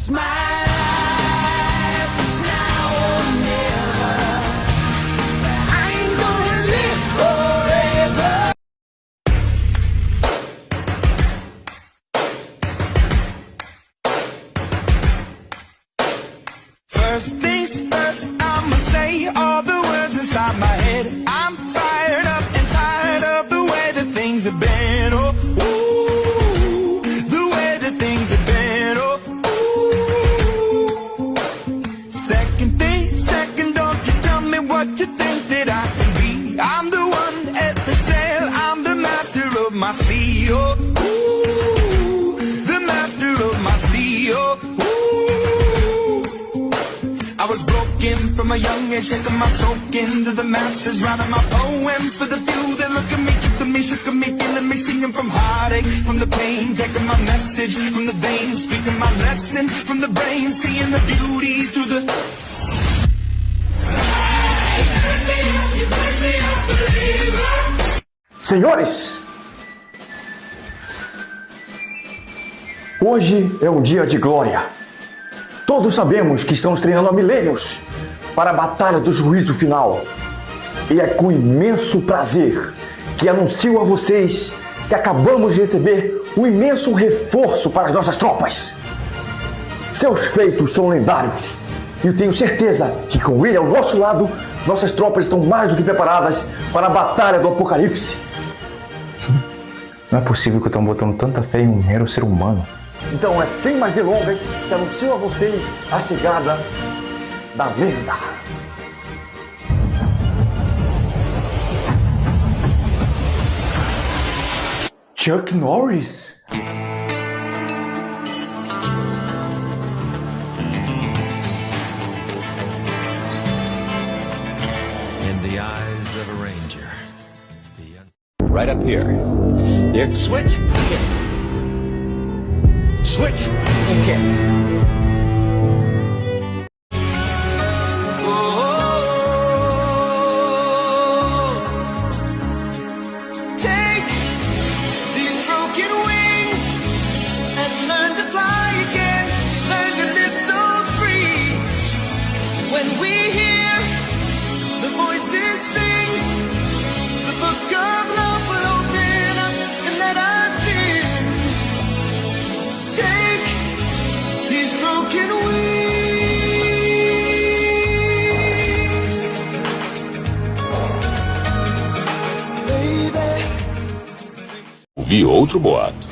It's my life, it's now or never. I ain't gonna live forever. First things first, I'ma say all the words inside my head. I'm fired up and tired of the way that things have been. Oh, ooh, the way that things have been. Oh, ooh. Second, don't you tell me what you think that I can be. I'm the one at the sail, I'm the master of my sea. Oh, ooh, the master of my sea. Oh, ooh. I was broken from a young age, taking my soak into the masses, writing my poems for the few that look at me, took to me, shook at me, feeling me, singing from heartache, from the pain, taking my message from the veins, speaking my lesson from the brain, seeing the beauty through the... Senhores, hoje é um dia de glória. Todos sabemos que estamos treinando há milênios para a batalha do juízo final. E é com imenso prazer que anuncio a vocês que acabamos de receber um imenso reforço para as nossas tropas. Seus feitos são lendários e eu tenho certeza que com ele ao nosso lado, nossas tropas estão mais do que preparadas para a batalha do Apocalipse. Não é possível que eu estou botando tanta fé em um mero ser humano. Então é sem mais delongas que anuncio a vocês a chegada da lenda. Chuck Norris? In the eyes of a ranger. Right up here. There. Switch. Kick. Switch and kick. Take these broken wings and learn to fly again. Learn to live so free. When we hear the voices sing, the book of love will open up and let us in. Take these broken wings, baby. Vi outro boato.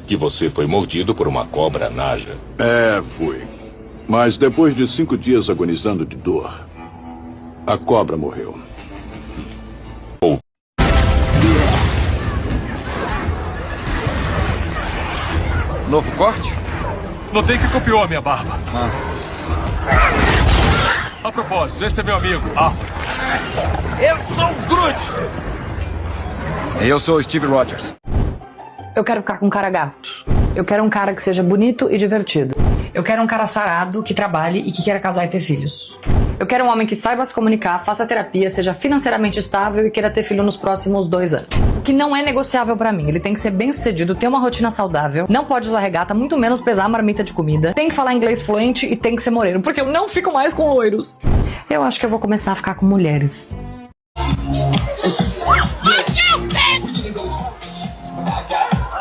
Que você foi mordido por uma cobra naja. É, fui. Mas depois de 5 dias agonizando de dor, a cobra morreu. Novo corte? Notei que copiou a minha barba. A propósito, esse é meu amigo, Arthur. Eu sou o Groot! Eu sou o Steve Rogers. Eu quero ficar com um cara gato. Eu quero um cara que seja bonito e divertido. Eu quero um cara sarado, que trabalhe e que queira casar e ter filhos. Eu quero um homem que saiba se comunicar, faça terapia, seja financeiramente estável e queira ter filho nos próximos 2 anos. O que não é negociável pra mim. Ele tem que ser bem sucedido, ter uma rotina saudável, não pode usar regata, muito menos pesar a marmita de comida, tem que falar inglês fluente e tem que ser moreno, porque eu não fico mais com loiros. Eu acho que eu vou começar a ficar com mulheres.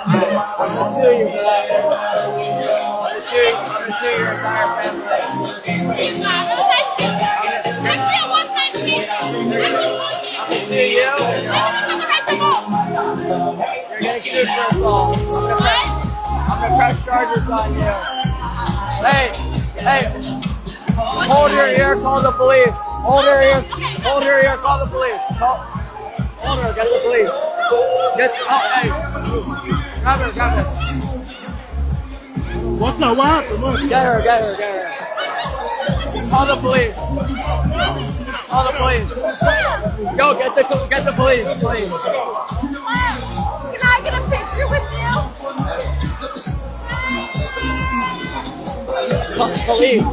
I'm gonna press charges on you. Hey, hold your ear, call the police. Hold her ear, call the police. Hold her, get the police. Hey, grab her. What happened? Look. Get her. Call the police. Go, get the police, please. Can I get a picture with you? Police.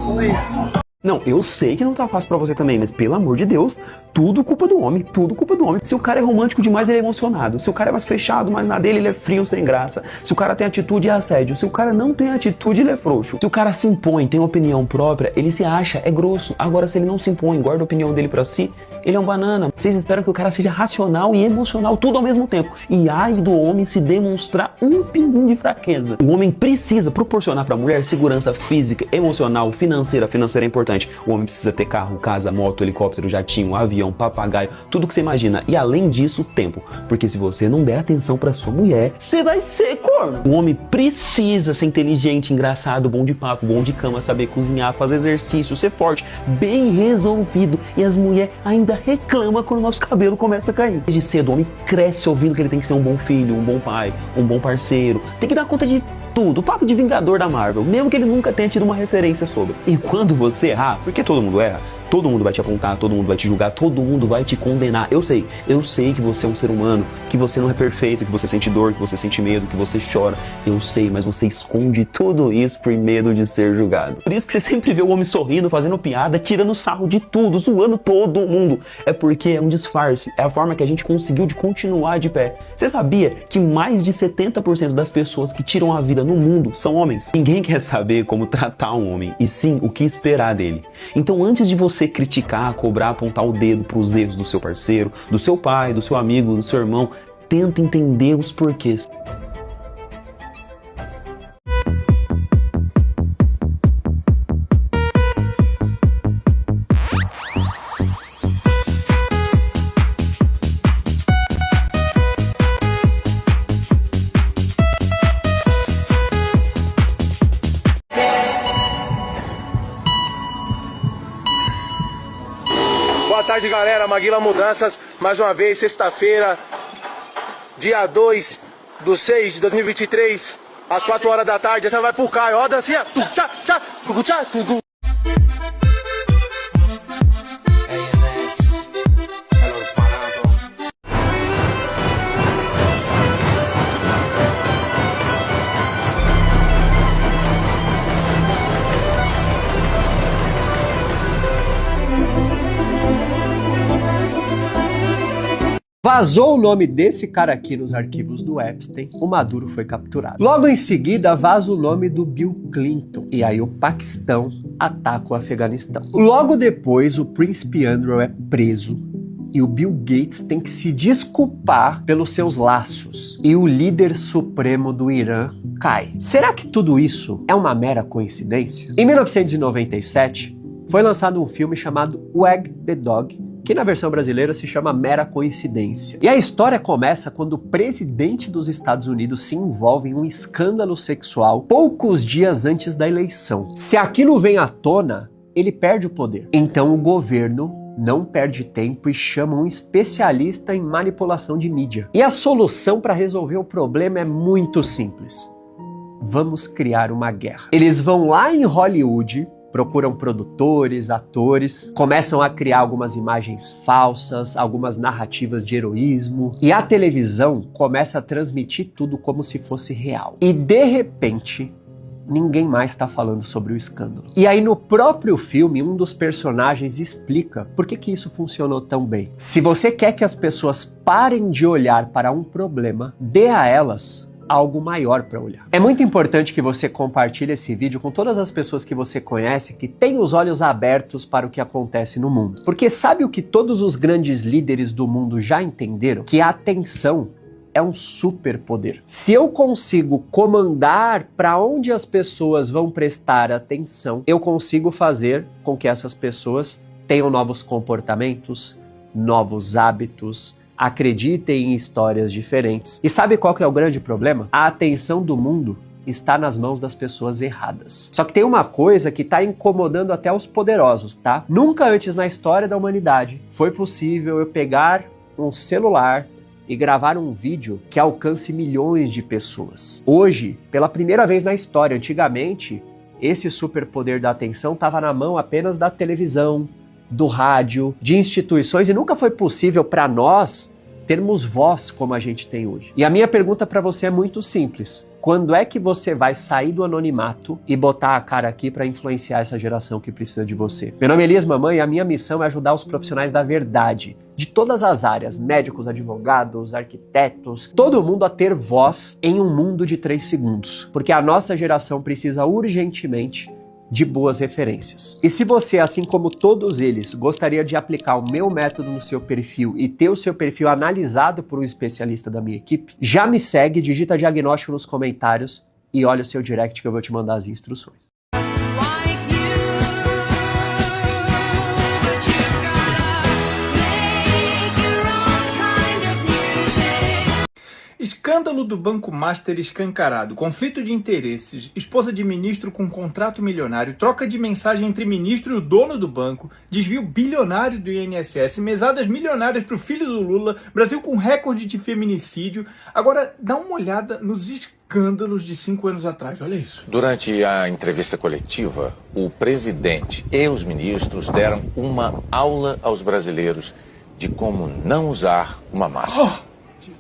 Não, eu sei que não tá fácil pra você também, mas pelo amor de Deus, tudo culpa do homem, tudo culpa do homem. Se o cara é romântico demais, ele é emocionado. Se o cara é mais fechado, mais na dele, ele é frio, sem graça. Se o cara tem atitude, é assédio. Se o cara não tem atitude, ele é frouxo. Se o cara se impõe, tem opinião própria, ele se acha, é grosso. Agora, se ele não se impõe, guarda a opinião dele pra si, ele é um banana. Vocês esperam que o cara seja racional e emocional, tudo ao mesmo tempo. E ai do homem se demonstrar um pinguim de fraqueza. O homem precisa proporcionar pra mulher segurança física, emocional, financeira. Financeira é importante. O homem precisa ter carro, casa, moto, helicóptero, jatinho, avião, papagaio, tudo que você imagina. E além disso, tempo. Porque se você não der atenção pra sua mulher, você vai ser corno. O homem precisa ser inteligente, engraçado, bom de papo, bom de cama, saber cozinhar, fazer exercício, ser forte, bem resolvido. E as mulheres ainda reclamam quando o nosso cabelo começa a cair. Desde cedo, o homem cresce ouvindo que ele tem que ser um bom filho, um bom pai, um bom parceiro. Tem que dar conta de tudo, o papo de Vingador da Marvel, mesmo que ele nunca tenha tido uma referência sobre. E quando você errar, porque todo mundo erra, todo mundo vai te apontar, todo mundo vai te julgar, todo mundo vai te condenar. Eu sei que você é um ser humano, que você não é perfeito, que você sente dor, que você sente medo, que você chora. Eu sei, mas você esconde tudo isso por medo de ser julgado. Por isso que você sempre vê o homem sorrindo, fazendo piada, tirando sarro de tudo, zoando todo mundo. É porque é um disfarce, é a forma que a gente conseguiu de continuar de pé. Você sabia que mais de 70% das pessoas que tiram a vida no mundo são homens? Ninguém quer saber como tratar um homem, e sim o que esperar dele. Então antes de você criticar, cobrar, apontar o dedo para os erros do seu parceiro, do seu pai, do seu amigo, do seu irmão, tenta entender os porquês. Boa tarde, galera. Maguila Mudanças, mais uma vez, sexta-feira, dia 2/6/2023, às 4 horas da tarde. Essa vai pro Caio, ó, dancinha. Tchá, tchá, tchá, tchá. Vazou o nome desse cara aqui nos arquivos do Epstein, o Maduro foi capturado. Logo em seguida, vaza o nome do Bill Clinton, e aí o Paquistão ataca o Afeganistão. Logo depois, o Príncipe Andrew é preso, e o Bill Gates tem que se desculpar pelos seus laços, e o líder supremo do Irã cai. Será que tudo isso é uma mera coincidência? Em 1997, foi lançado um filme chamado Wag the Dog, que na versão brasileira se chama Mera Coincidência. E a história começa quando o presidente dos Estados Unidos se envolve em um escândalo sexual poucos dias antes da eleição. Se aquilo vem à tona, ele perde o poder. Então o governo não perde tempo e chama um especialista em manipulação de mídia. E a solução para resolver o problema é muito simples. Vamos criar uma guerra. Eles vão lá em Hollywood, procuram produtores, atores, começam a criar algumas imagens falsas, algumas narrativas de heroísmo, e a televisão começa a transmitir tudo como se fosse real. E de repente, ninguém mais está falando sobre o escândalo. E aí no próprio filme, um dos personagens explica por que isso funcionou tão bem. Se você quer que as pessoas parem de olhar para um problema, dê a elas algo maior para olhar. É muito importante que você compartilhe esse vídeo com todas as pessoas que você conhece que têm os olhos abertos para o que acontece no mundo. Porque sabe o que todos os grandes líderes do mundo já entenderam? Que a atenção é um superpoder. Se eu consigo comandar para onde as pessoas vão prestar atenção, eu consigo fazer com que essas pessoas tenham novos comportamentos, novos hábitos, acreditem em histórias diferentes. E sabe qual que é o grande problema? A atenção do mundo está nas mãos das pessoas erradas. Só que tem uma coisa que está incomodando até os poderosos, tá? Nunca antes na história da humanidade foi possível eu pegar um celular e gravar um vídeo que alcance milhões de pessoas. Hoje, pela primeira vez na história, antigamente, esse superpoder da atenção estava na mão apenas da televisão, do rádio, de instituições, e nunca foi possível para nós termos voz como a gente tem hoje. E a minha pergunta para você é muito simples. quando é que você vai sair do anonimato e botar a cara aqui para influenciar essa geração que precisa de você? Meu nome é Elias Mamãe e a minha missão é ajudar os profissionais da verdade, de todas as áreas, médicos, advogados, arquitetos, todo mundo a ter voz em um mundo de 3 segundos. Porque a nossa geração precisa urgentemente de boas referências. E se você, assim como todos eles, gostaria de aplicar o meu método no seu perfil e ter o seu perfil analisado por um especialista da minha equipe, já me segue, digita diagnóstico nos comentários e olha o seu direct que eu vou te mandar as instruções. Escândalo do Banco Master escancarado, conflito de interesses, esposa de ministro com contrato milionário, troca de mensagem entre ministro e o dono do banco, desvio bilionário do INSS, mesadas milionárias para o filho do Lula, Brasil com recorde de feminicídio. Agora, dá uma olhada nos escândalos de 5 anos atrás, olha isso. Durante a entrevista coletiva, o presidente e os ministros deram uma aula aos brasileiros de como não usar uma máscara.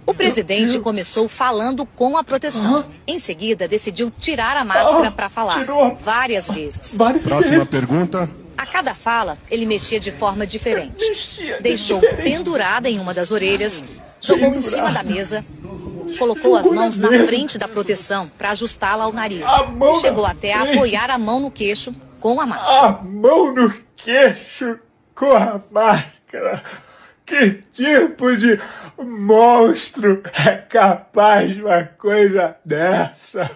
O presidente começou falando com a proteção. Em seguida, decidiu tirar a máscara para falar. Várias vezes. Próxima pergunta. A cada fala, ele mexia de forma diferente. Deixou pendurada em uma das orelhas, jogou em cima da mesa, colocou as mãos na frente da proteção para ajustá-la ao nariz. E chegou até a apoiar a mão no queixo com a máscara. A mão no queixo com a máscara. Que tipo de monstro é capaz de uma coisa dessa?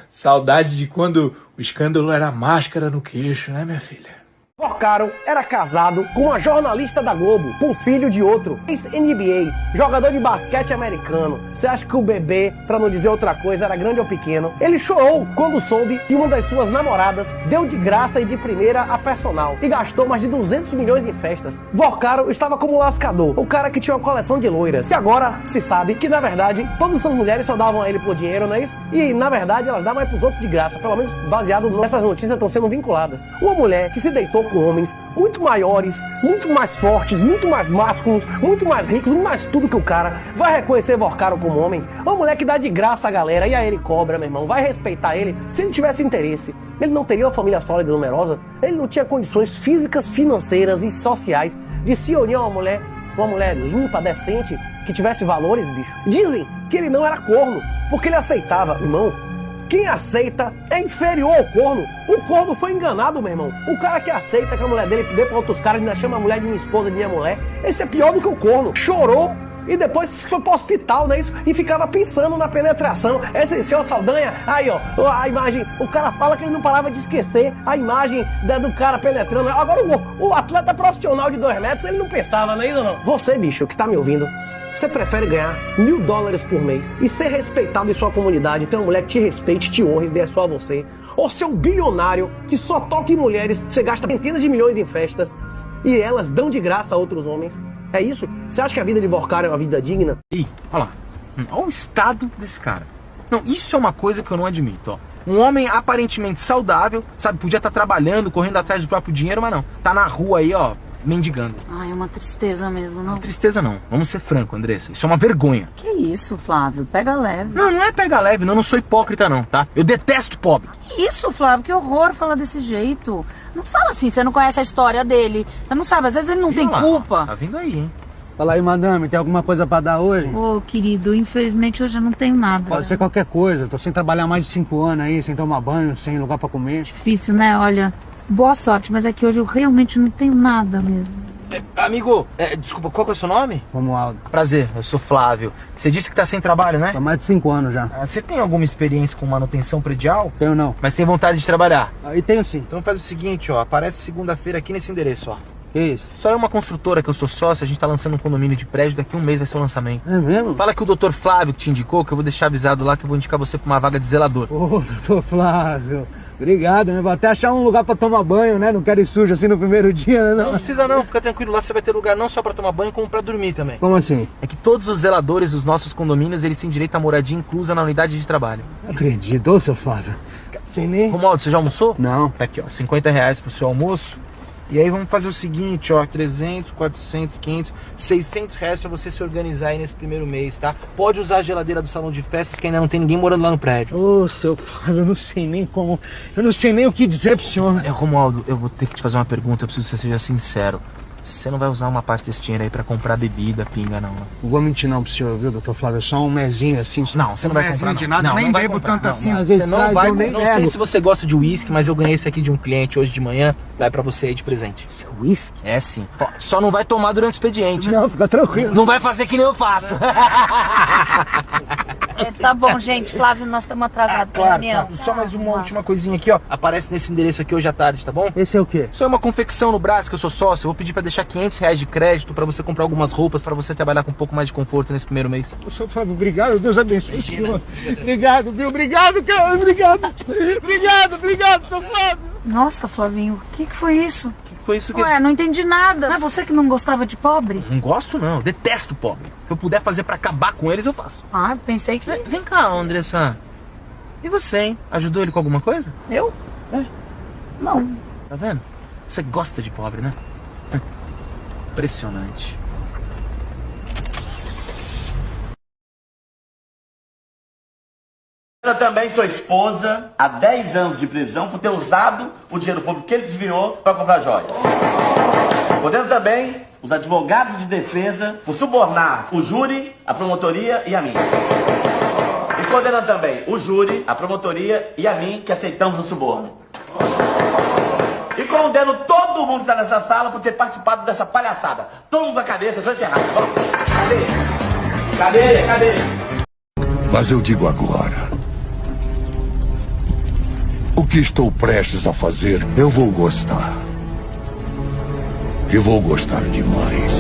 Saudade de quando o escândalo era máscara no queixo, né, minha filha? Porcaro era casado com uma jornalista da Globo, com filho de outro, ex-NBA, jogador de basquete americano. Você acha que o bebê, pra não dizer outra coisa, era grande ou pequeno? Ele chorou quando soube que uma das suas namoradas deu de graça e de primeira a personal e gastou mais de 200 milhões em festas. Porcaro estava como lascador, o cara que tinha uma coleção de loiras. E agora se sabe que, na verdade, todas essas mulheres só davam a ele por dinheiro, não é isso? E, na verdade, elas davam pros outros de graça, pelo menos baseado nessas notícias estão sendo vinculadas. Uma mulher que se deitou com homens muito maiores, muito mais fortes, muito mais másculos, muito mais ricos, muito mais tudo que o cara vai reconhecer Porcaro como homem. Uma mulher que dá de graça a galera e aí ele cobra, meu irmão, vai respeitar ele se ele tivesse interesse. Ele não teria uma família sólida e numerosa, ele não tinha condições físicas, financeiras e sociais de se unir a uma mulher limpa, decente, que tivesse valores, bicho. Dizem que ele não era corno, porque ele aceitava, irmão. Quem aceita é inferior ao corno. O corno foi enganado, meu irmão. O cara que aceita que a mulher dele dê pra outros caras e ainda chama a mulher de minha esposa, de minha mulher, esse é pior do que o corno. Chorou e depois foi pro hospital, não é isso? E ficava pensando na penetração. Esse seu Saldanha, aí ó, a imagem, o cara fala que ele não parava de esquecer a imagem do cara penetrando. Agora o atleta profissional de 2 metros, ele não pensava, não é isso não? Você, bicho, que tá me ouvindo, você prefere ganhar $1.000 por mês e ser respeitado em sua comunidade, ter uma mulher que te respeite, te honre e dê só a você? Ou ser um bilionário que só toca em mulheres, você gasta centenas de milhões em festas e elas dão de graça a outros homens? É isso? Você acha que a vida de Porcaro é uma vida digna? Ih, olha lá. Olha o estado desse cara. Não, isso é uma coisa que eu não admito, ó. Um homem aparentemente saudável, sabe, podia estar trabalhando, correndo atrás do próprio dinheiro, mas não. Tá na rua aí, ó, mendigando. Ai, é uma tristeza mesmo, não? Não, tristeza não. Vamos ser franco, Andressa. Isso é uma vergonha. Que isso, Flávio? Pega leve. Não, não é pega leve. Não sou hipócrita não, tá? Eu detesto pobre. Que isso, Flávio? Que horror falar desse jeito. Não fala assim, você não conhece a história dele. Você não sabe, às vezes ele não tem culpa. Tá vindo aí, hein? Fala aí, madame, tem alguma coisa pra dar hoje? Ô, querido, infelizmente hoje eu não tenho nada. Pode ser qualquer coisa. Tô sem trabalhar há mais de 5 anos aí, sem tomar banho, sem lugar pra comer. Difícil, né? Olha, boa sorte, mas é que hoje eu realmente não tenho nada mesmo. Amigo, desculpa, qual que é o seu nome? Romualdo. Prazer, eu sou Flávio. Você disse que tá sem trabalho, né? Há mais de 5 anos já. Você tem alguma experiência com manutenção predial? Tenho não. Mas tem vontade de trabalhar? Aí tenho sim. Então faz o seguinte, ó, aparece segunda-feira aqui nesse endereço, ó. Que isso? Só é uma construtora que eu sou sócio, a gente tá lançando um condomínio de prédio, daqui a 1 mês vai ser o lançamento. É mesmo? Fala que o Dr. Flávio que te indicou, que eu vou deixar avisado lá que eu vou indicar você pra uma vaga de zelador. Ô, Dr. Flávio, obrigado, né? Vou até achar um lugar pra tomar banho, né? Não quero ir sujo assim no primeiro dia, né? Não precisa não, fica tranquilo, lá você vai ter lugar não só pra tomar banho, como pra dormir também. Como assim? É que todos os zeladores dos nossos condomínios, eles têm direito à moradia inclusa na unidade de trabalho. Acredito, ô, seu Flávio. Sem nem... Romualdo, você já almoçou? Não. Tá aqui, ó, R$50 pro seu almoço. E aí vamos fazer o seguinte, ó, 300, 400, 500, 600 reais pra você se organizar aí nesse primeiro mês, tá? Pode usar a geladeira do salão de festas que ainda não tem ninguém morando lá no prédio. Ô, seu Flávio, eu não sei nem como... Eu não sei nem o que dizer pro senhor. Romualdo, eu vou ter que te fazer uma pergunta, eu preciso que você seja sincero. Você não vai usar uma parte desse dinheiro aí pra comprar bebida, pinga, não, né? Não vou mentir não pro senhor, viu, doutor Flávio? Só um mesinho assim. Não, você não vai comprar de nada, não, nem não vai bebo comprar, tanto não, assim. não. Às vezes Você não traz, vai, eu nem não sei nego. se você gosta de uísque, mas eu ganhei esse aqui de um cliente hoje de manhã, vai pra você aí de presente. Isso é uísque? É sim. Ó, só não vai tomar durante o expediente. Não, fica tranquilo. Não vai fazer que nem eu faço. Tá bom, gente. Flávio, nós estamos atrasados pra reunião. Só mais uma última coisinha aqui, ó. Aparece nesse endereço aqui hoje à tarde, tá bom? Esse é o quê? Isso é uma confecção no Brás, que eu sou sócio. Eu vou pedir pra deixar 500 reais de crédito pra você comprar algumas roupas, pra você trabalhar com um pouco mais de conforto nesse primeiro mês. Ô, seu Flávio, obrigado. Deus abençoe o senhor. Obrigado, viu? Obrigado, cara. Obrigado. Obrigado, seu Flávio. Nossa, Flavinho, o que foi isso? Foi isso que... Ué, não entendi nada. Não é você que não gostava de pobre? Não gosto, não. Detesto pobre. O que eu puder fazer pra acabar com eles, eu faço. Ah, pensei que... Vem cá, Andressa. E você, hein? Ajudou ele com alguma coisa? Eu? É. Não. Tá vendo? Você gosta de pobre, né? Impressionante. Eu também sou esposa há 10 anos de prisão por ter usado o dinheiro público que ele desviou para comprar joias. Podendo também os advogados de defesa por subornar o júri, a promotoria e a mim. E condenando também o júri, a promotoria e a mim que aceitamos o suborno. E condeno todo mundo que está nessa sala por ter participado dessa palhaçada. Todo mundo na cadeia, sessão encerrada. Vamos. Cadê? Mas eu digo agora. O que estou prestes a fazer, eu vou gostar. E vou gostar demais.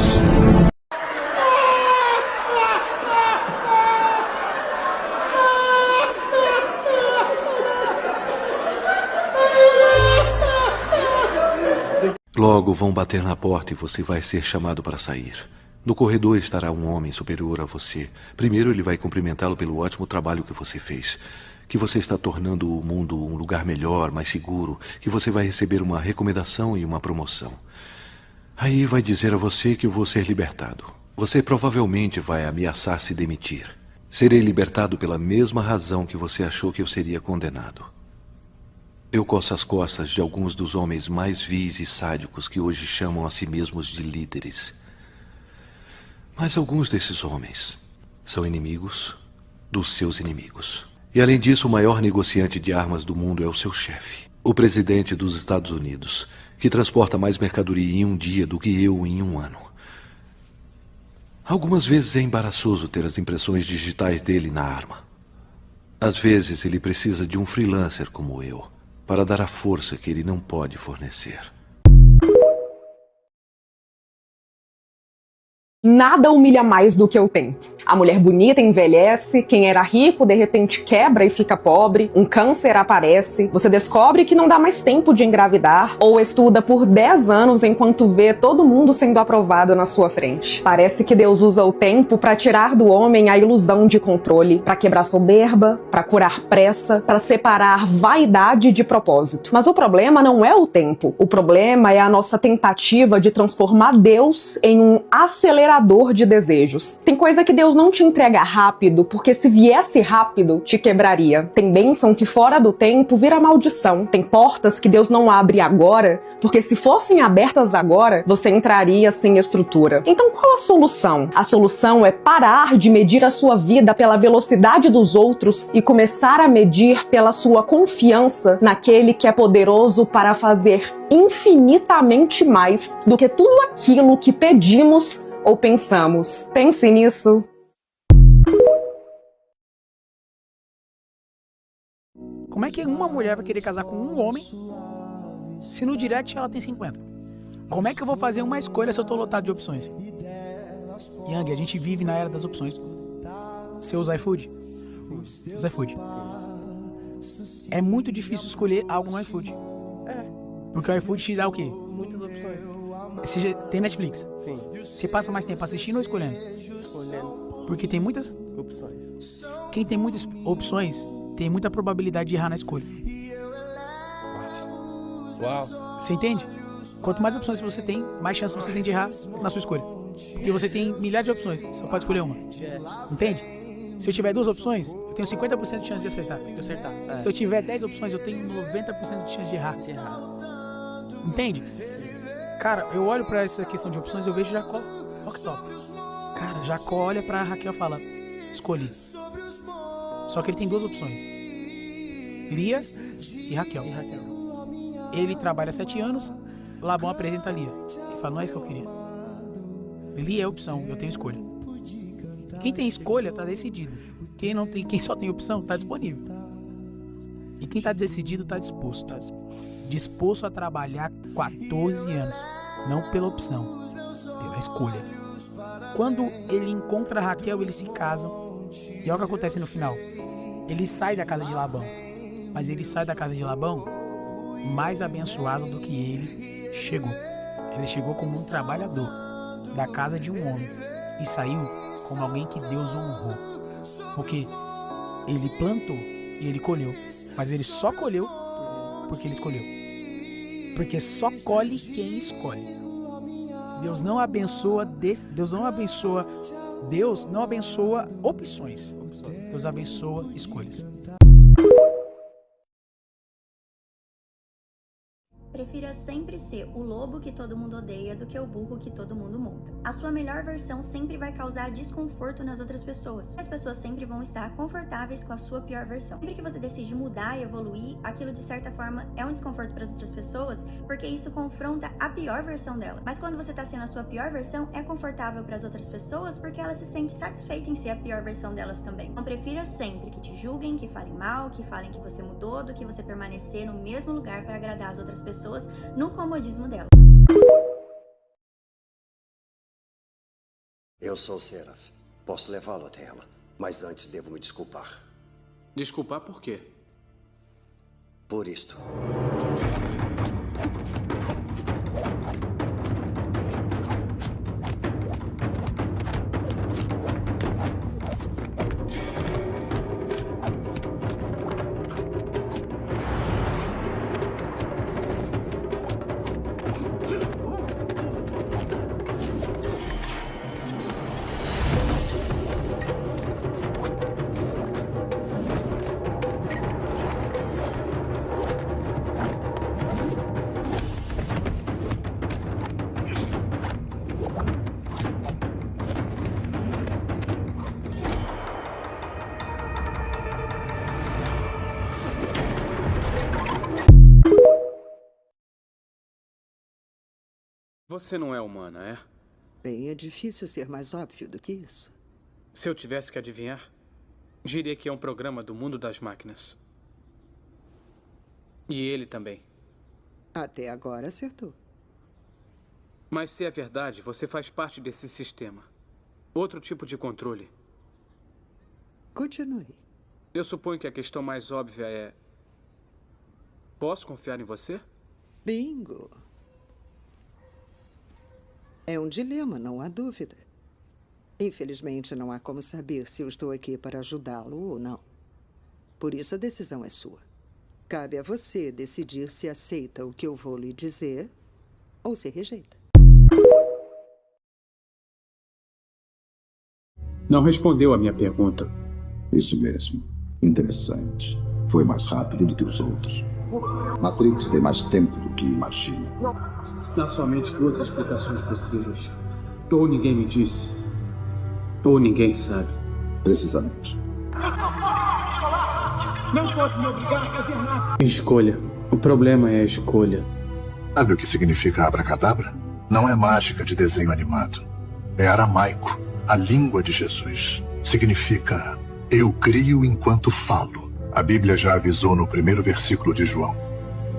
Logo vão bater na porta e você vai ser chamado para sair. No corredor estará um homem superior a você. Primeiro ele vai cumprimentá-lo pelo ótimo trabalho que você fez. Que você está tornando o mundo um lugar melhor, mais seguro. Que você vai receber uma recomendação e uma promoção. Aí vai dizer a você que eu vou ser libertado. Você provavelmente vai ameaçar se demitir. Serei libertado pela mesma razão que você achou que eu seria condenado. Eu coço as costas de alguns dos homens mais vis e sádicos que hoje chamam a si mesmos de líderes. Mas alguns desses homens são inimigos dos seus inimigos. E além disso, o maior negociante de armas do mundo é o seu chefe, o presidente dos Estados Unidos, que transporta mais mercadoria em um dia do que eu em um ano. Algumas vezes é embaraçoso ter as impressões digitais dele na arma. Às vezes ele precisa de um freelancer como eu, para dar a força que ele não pode fornecer. Nada humilha mais do que o tempo. A mulher bonita envelhece, quem era rico de repente quebra e fica pobre, um câncer aparece, você descobre que não dá mais tempo de engravidar, ou estuda por 10 anos enquanto vê todo mundo sendo aprovado na sua frente. Parece que Deus usa o tempo para tirar do homem a ilusão de controle, para quebrar soberba, para curar pressa, para separar vaidade de propósito. Mas o problema não é o tempo, o problema é a nossa tentativa de transformar Deus em um acelerador de desejos. Tem coisa que Deus não te entrega rápido, porque se viesse rápido, te quebraria. Tem bênção que fora do tempo vira maldição. Tem portas que Deus não abre agora, porque se fossem abertas agora, você entraria sem estrutura. Então qual a solução? A solução é parar de medir a sua vida pela velocidade dos outros e começar a medir pela sua confiança naquele que é poderoso para fazer infinitamente mais do que tudo aquilo que pedimos ou pensamos. Pense nisso. Como é que uma mulher vai querer casar com um homem se no direct ela tem 50? Como é que eu vou fazer uma escolha se eu tô lotado de opções? Yang, a gente vive na era das opções. Você usa iFood? Usa iFood. É muito difícil escolher algo no iFood. Porque o iFood te dá o quê? Muitas opções. Você tem Netflix? Sim. Você passa mais tempo assistindo ou escolhendo? Escolhendo. Porque tem muitas opções. Quem tem muitas opções tem muita probabilidade de errar na escolha. Uau. Você entende? Quanto mais opções você tem, mais chance você tem de errar na sua escolha. Porque você tem milhares de opções, só pode escolher uma. Entende? Se eu tiver 2 opções, eu tenho 50% de chance de acertar. Se eu tiver 10 opções, eu tenho 90% de chance de errar. Entende? Cara, eu olho pra essa questão de opções e eu vejo Jacó. Olha que top. Cara, Jacó olha pra Raquel e fala: escolhi. Só que ele tem 2 opções: Lia e Raquel. Ele trabalha 7 anos, Labão apresenta Lia. Ele fala: não é isso que eu queria. Lia é opção, eu tenho escolha. Quem tem escolha tá decidido. Quem só tem opção tá disponível. E quem tá decidido tá disposto. Disposto a trabalhar 14 anos. Não pela opção, pela escolha. Quando ele encontra Raquel, eles se casam. E olha o que acontece no final. Ele sai da casa de Labão. Mas ele sai da casa de Labão mais abençoado do que ele chegou. Ele chegou como um trabalhador da casa de um homem. E saiu como alguém que Deus honrou. Porque ele plantou e ele colheu. Mas ele só colheu porque ele escolheu. Porque só colhe quem escolhe. Deus não abençoa opções. Deus abençoa escolhas. Prefira sempre ser o lobo que todo mundo odeia do que o burro que todo mundo monta. A sua melhor versão sempre vai causar desconforto nas outras pessoas. As pessoas sempre vão estar confortáveis com a sua pior versão. Sempre que você decide mudar e evoluir, aquilo de certa forma é um desconforto para as outras pessoas, porque isso confronta a pior versão dela. Mas quando você está sendo a sua pior versão, é confortável para as outras pessoas, porque ela se sente satisfeita em ser a pior versão delas também. Então prefira sempre que te julguem, que falem mal, que falem que você mudou, do que você permanecer no mesmo lugar para agradar as outras pessoas no comodismo dela. Eu sou o Seraph. Posso levá-lo até ela, mas antes devo me desculpar. Desculpar por quê? Por isto. Você não é humana, é? Bem, é difícil ser mais óbvio do que isso. Se eu tivesse que adivinhar, diria que é um programa do mundo das máquinas. E ele também. Até agora acertou. Mas se é verdade, você faz parte desse sistema. Outro tipo de controle. Continue. Eu suponho que a questão mais óbvia é... Posso confiar em você? Bingo. É um dilema, não há dúvida. Infelizmente, não há como saber se eu estou aqui para ajudá-lo ou não. Por isso, a decisão é sua. Cabe a você decidir se aceita o que eu vou lhe dizer ou se rejeita. Não respondeu a minha pergunta. Isso mesmo. Interessante. Foi mais rápido do que os outros. Matrix tem mais tempo do que imagina. Há somente 2 explicações possíveis. Ou ninguém me disse, ou ninguém sabe. Precisamente. Não pode me obrigar a fazer nada. Escolha. O problema é a escolha. Sabe o que significa abracadabra? Não é mágica de desenho animado. É aramaico, a língua de Jesus. Significa, eu crio enquanto falo. A Bíblia já avisou no primeiro versículo de João.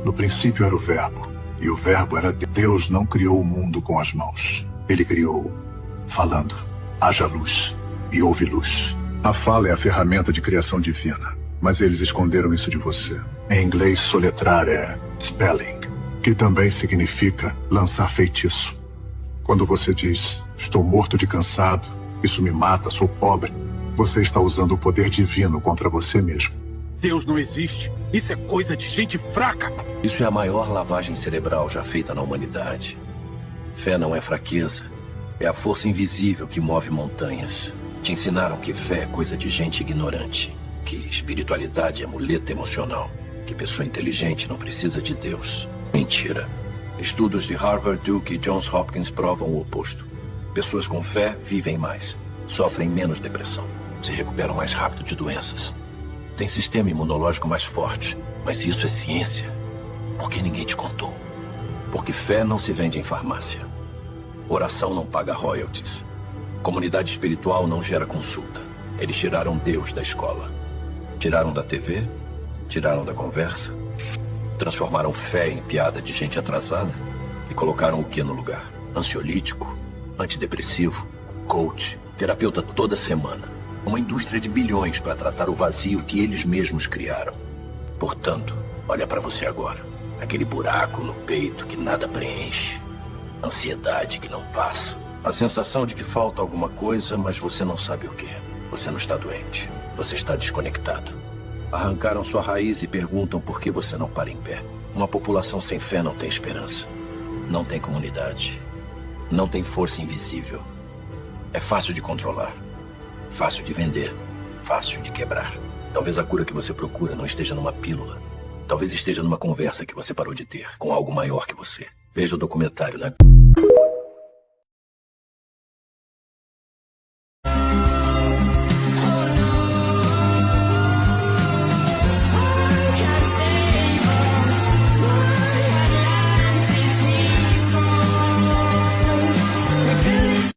No princípio era o Verbo. E o Verbo era Deus. Deus não criou o mundo com as mãos. Ele criou falando. Haja luz. E houve luz. A fala é a ferramenta de criação divina. Mas eles esconderam isso de você. Em inglês, soletrar é spelling, que também significa lançar feitiço. Quando você diz, estou morto de cansado, isso me mata, sou pobre, você está usando o poder divino contra você mesmo. Deus não existe. Isso é coisa de gente fraca. Isso é a maior lavagem cerebral já feita na humanidade. Fé não é fraqueza. É a força invisível que move montanhas. Te ensinaram que fé é coisa de gente ignorante. Que espiritualidade é muleta emocional. Que pessoa inteligente não precisa de Deus. Mentira. Estudos de Harvard, Duke e Johns Hopkins provam o oposto. Pessoas com fé vivem mais. Sofrem menos depressão. Se recuperam mais rápido de doenças. Tem sistema imunológico mais forte. Mas se isso é ciência, por que ninguém te contou? Porque fé não se vende em farmácia. Oração não paga royalties. Comunidade espiritual não gera consulta. Eles tiraram Deus da escola. Tiraram da TV, tiraram da conversa. Transformaram fé em piada de gente atrasada. E colocaram o que no lugar? Ansiolítico, antidepressivo, coach, terapeuta toda semana. Uma indústria de bilhões para tratar o vazio que eles mesmos criaram. Portanto, olha para você agora. Aquele buraco no peito que nada preenche. Ansiedade que não passa. A sensação de que falta alguma coisa, mas você não sabe o que. Você não está doente. Você está desconectado. Arrancaram sua raiz e perguntam por que você não para em pé. Uma população sem fé não tem esperança. Não tem comunidade. Não tem força invisível. É fácil de controlar. Fácil de vender, fácil de quebrar. Talvez a cura que você procura não esteja numa pílula. Talvez esteja numa conversa que você parou de ter com algo maior que você. Veja o documentário, né?